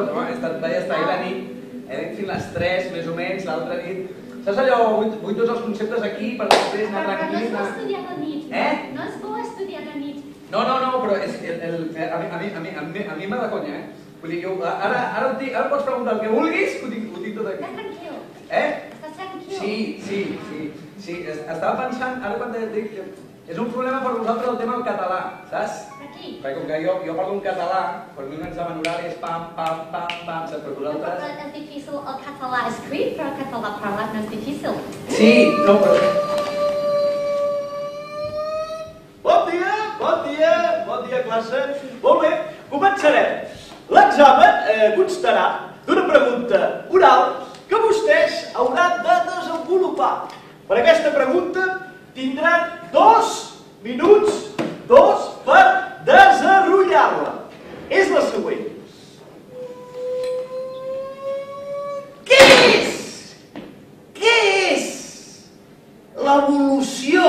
tot, no? Vaig estar ahir la nit, fins les 3, més o menys, l'altra nit. Saps allò, vull tots els conceptes aquí per després anar tranquil·lit. Però no es vol estudiar de nit, no? No es vol estudiar de nit. No, però a mi m'ha de conya, Vull dir, ara pots preguntar el que vulguis, que ho tinc tot aquí. Estàs tranquil. Estàs tranquil. Sí. Estava pensant, ara quan t'he dit que és un problema per vosaltres el tema del català, saps? Aquí. Perquè com que jo parlo en català, per mi un examen oral és pam, saps? Per vosaltres... És difícil el català escrit, però el català parlat no és difícil. Sí, no, però... Bon dia, classe. Molt bé, començarem. L'examen constarà d'una pregunta oral que vostès hauran de desenvolupar. Per aquesta pregunta tindran 2 minuts, per desenvolupar-la. És la següent. Què és l'evolució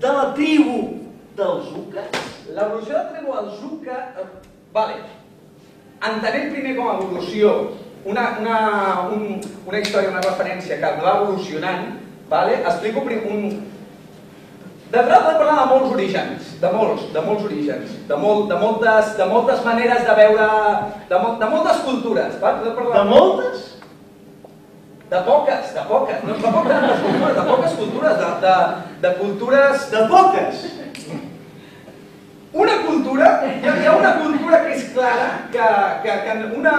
de la tribu dels Uca? L'evolució de la tribu dels Uca... Vale. Entenem primer com a evolució una història, una referència que va evolucionant, vale? Explico un... D'entrada parlar de molts orígens, de molts orígens, de moltes maneres de veure... de moltes cultures. De moltes? De poques, de poques cultures, de cultures... De poques? Una cultura, hi ha una cultura que és clara, Una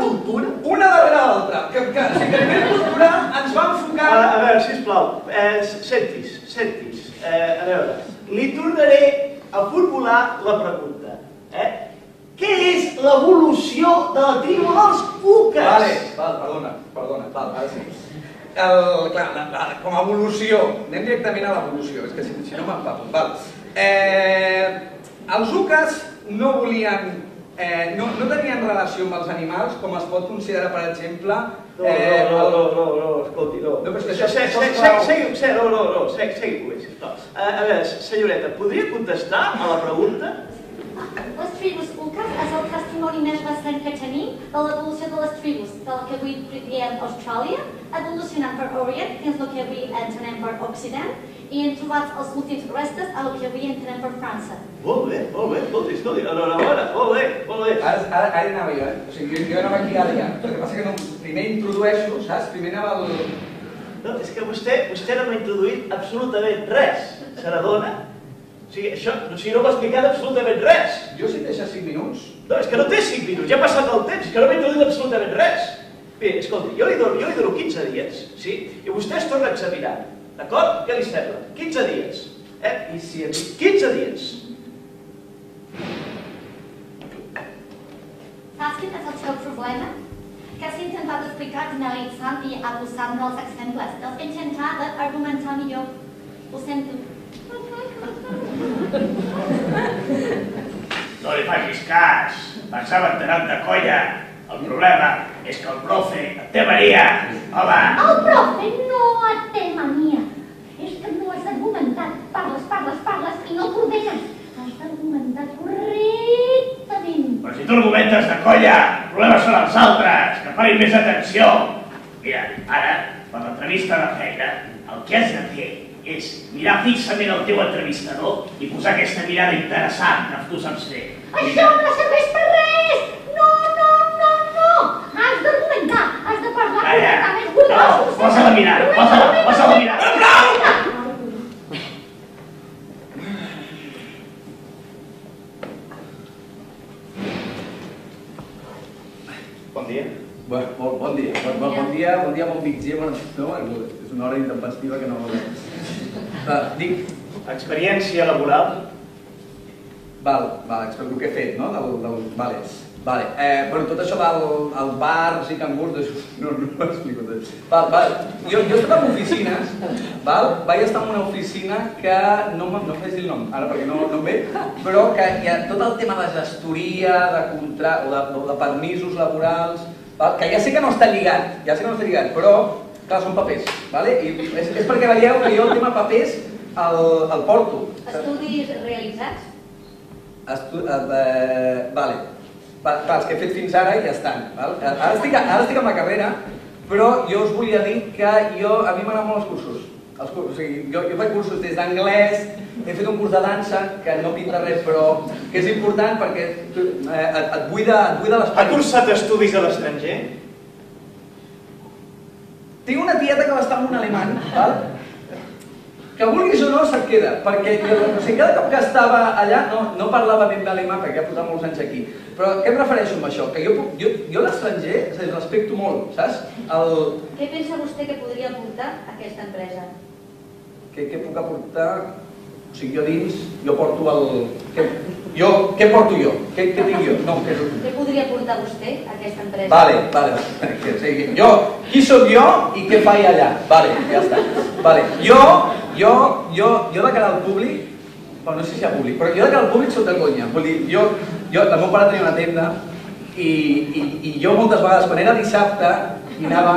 cultura? Una darrere l'altra, que a nivell cultural ens va enfocar... A veure, sisplau, sentis, a veure, li tornaré a formular la pregunta. Què és l'evolució de la tribu dels Uques? Perdona, ara sí. Clar, com a evolució, anem directament a l'evolució, és que si no m'empapo. Els Uques no volien, no tenien relació amb els animals, com es pot considerar, per exemple... No, escolti, no. Segui, sisplau. A veure, senyoreta, podria contestar a la pregunta? Les tribus Uques és el testimoni més recent que tenim de l'evolució de les tribus, del que avui diem Austràlia, evolucionant per Orient fins al que avui entenem per Occident, i hem trobat els últims restes al que avui entenem per França. Molt bé, escolti, enhorabona, molt bé. Ara anava jo, O sigui, jo anava aquí ara ja. El que passa que primer introdueixo, saps? Primer anava el... No, és que vostè no m'ha introduït absolutament res, se n'adona? O sigui, no m'ha explicat absolutament res. Jo si et deixes 5 minuts... No, és que no té 5 minuts, ja ha passat el temps, que no m'ha introduït absolutament res. Bé, escolti, jo li dono 15 dies, sí? I vostè es torna a examinar, d'acord? Què li sembla? 15 dies. I si et dic... 15 dies. Saps quin és el seu problema? Que has intentat explicar analitzant i abusant dels exemples. Has intentat argumentar millor. Ho sento. No li facis cas. Pensava enterat de colla. El problema és que el profe et té mania. Home! El profe no et té mania. És que no has argumentat. Parles i no coordenes. Has d'argumentar correctament. Però si tu argumentes de colla, el problema són els altres, que farin més atenció. Mira, ara, per l'entrevista de feina, el que has de fer és mirar fixament el teu entrevistador i posar aquesta mirada interessant que tu saps fer. Això no serveix per res! No! Has d'argumentar, has de parlar correctament. No, posa la mirada, posa la mirada. Prou! Bon dia. Bon dia, bon migdia, és una hora intempestiva que no... Dic... Experiència laboral? Val, explico el que he fet, no? Vale. Bueno, tot això dels bars i cangurs, no ho explico tot. Jo he estat en oficines, vaig estar en una oficina que no em vaig dir el nom, ara perquè no em ve, però que hi ha tot el tema de gestoria, de permisos laborals, que ja sé que no està lligat, però, clar, són papers, i és perquè veieu que jo el tema papers el porto. Estudis realitzats? Vale. els que he fet fins ara ja estan. Ara estic amb la carrera, però jo us volia dir que a mi m'agraden molt els cursos. O sigui, jo faig cursos des d'anglès, he fet un curs de dansa, que no pinta res, però que és important perquè et buida l'espai. Ha cursat estudis a l'estranger? Tinc una tieta que va estar en un alemany, que vulguis o no se't queda, perquè cada cop que estava allà no parlava ben bé alemany perquè ha portat molts anys aquí. Però què em refereixo amb això? Que jo l'estranger el respecto molt, saps? Què pensa vostè que podria aportar a aquesta empresa? Què puc aportar? O sigui, jo dins, jo porto el... Què porto jo? Què tinc jo? Què podria aportar vostè a aquesta empresa? Vale. Jo, qui soc jo i què faig allà? Vale, ja està. Vale, jo de cara al públic, bueno, no sé si hi ha públic, però jo de cara al públic soc de conya. Vull dir, el meu pare tenia una tenda i jo moltes vegades, quan era dissabte, i anava...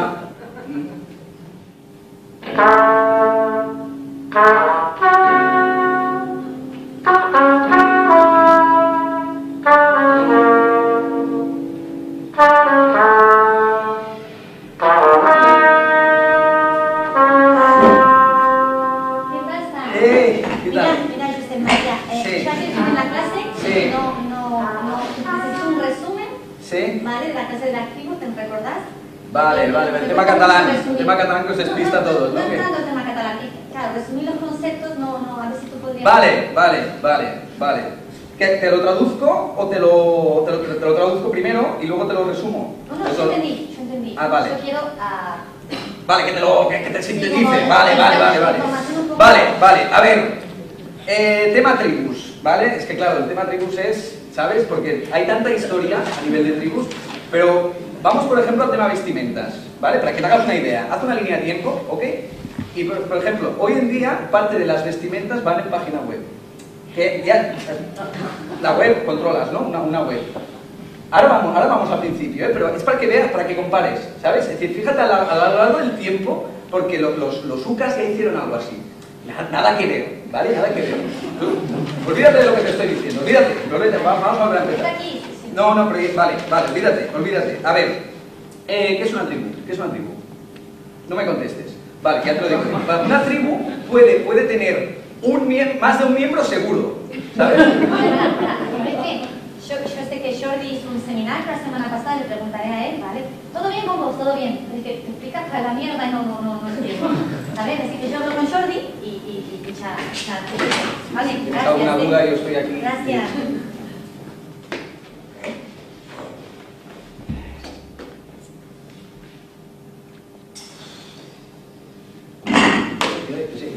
Vale, el tema catalán que os despista a todos, ¿no? No tanto el tema catalán, claro, resumir los conceptos, a ver si tú podrías... Vale. ¿Te lo traduzco o te lo traduzco primero y luego te lo resumo? No, yo entendí. Ah, vale. Yo quiero... Vale, que te sintetice. Vale. A ver, tema tribus, ¿vale? Es que claro, el tema tribus es, ¿sabes? Porque hay tanta historia a nivel de tribus, pero vamos por ejemplo al tema vestimentas, ¿vale? Para que te hagas una idea, haz una línea de tiempo, ¿ok? Y por ejemplo, hoy en día parte de las vestimentas van en página web. Que ya, la web controlas, ¿no? Una web. Ahora vamos al principio, ¿eh? Pero es para que veas, para que compares, ¿sabes? Es decir, fíjate a lo largo del tiempo, porque los UCAs ya hicieron algo así. Nada que ver, ¿vale? Nada que ver. Tú, olvídate de lo que te estoy diciendo, olvídate, vamos a volver a empezar. No, pero vale, olvídate. A ver, ¿qué es una tribu? No me contestes. Vale, ya te lo digo. Una tribu puede tener más de un miembro seguro, ¿sabes? Yo sé que Jordi hizo un seminario la semana pasada, le preguntaré a él, ¿vale? ¿Todo bien, Bombos? ¿Todo bien? Es que te explicas para la mierda y no entiendo, ¿sabes? Así que yo hablo con Jordi y ya, ¿vale? Si tienes alguna duda, yo estoy aquí. Gracias.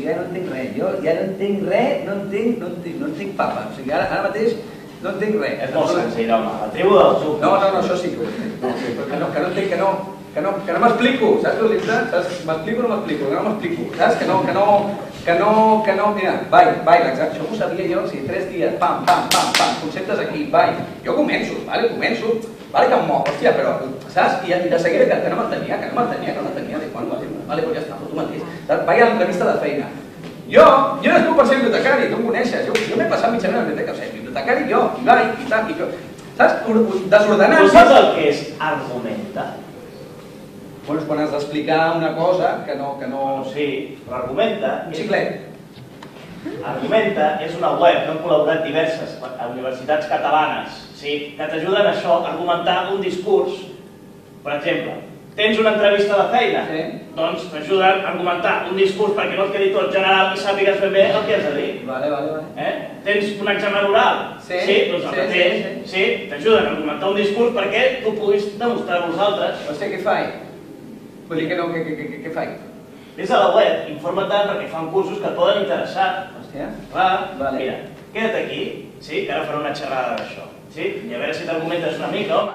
Ja no entenc res, jo ja no entenc res, no entenc papa, o sigui, ara mateix no entenc res. És molt senzill, home, la tribu dels UCAs. No, això sí que ho entenc, que no entenc, que no m'explico, saps què és? M'explico o no m'explico, que no m'explico, saps? Que no, mira, vai, això ho sabia jo, si 3 dies, pam, conceptes aquí, vai, jo començo, vale que em moc, hòstia, però, saps? I de seguida que no m'entenia, de quan, vale, doncs ja està, tu mateix, vai a l'entrevista de feina. Jo no estic per ser bibliotecari, tu em coneixes, jo m'he passat mitjament a la biblioteca, o sigui, bibliotecari jo, i vai, i tal, saps? Desordenat. Tu saps el que és argumenta? Doncs quan has d'explicar una cosa que no... Sí, l'argumenta... Un xiclet. Argumenta és una web que han col·laborat diverses universitats catalanes, que t'ajuden a això, a argumentar un discurs. Per exemple, tens una entrevista de feina, doncs t'ajuden a argumentar un discurs perquè no et quedi tot general i sàpigues ben bé el que has de dir. Vale. Tens un examen oral, doncs el mateix, t'ajuden a argumentar un discurs perquè tu puguis demostrar-ho als altres. O sigui, què faig? Vull dir que no, què faig? Vés a la web, informa't-te perquè fan cursos que et poden interessar. Hòstia. Clar, mira, queda't aquí, que ara faré una xerrada d'això. I a veure si t'argumentes una mica, home.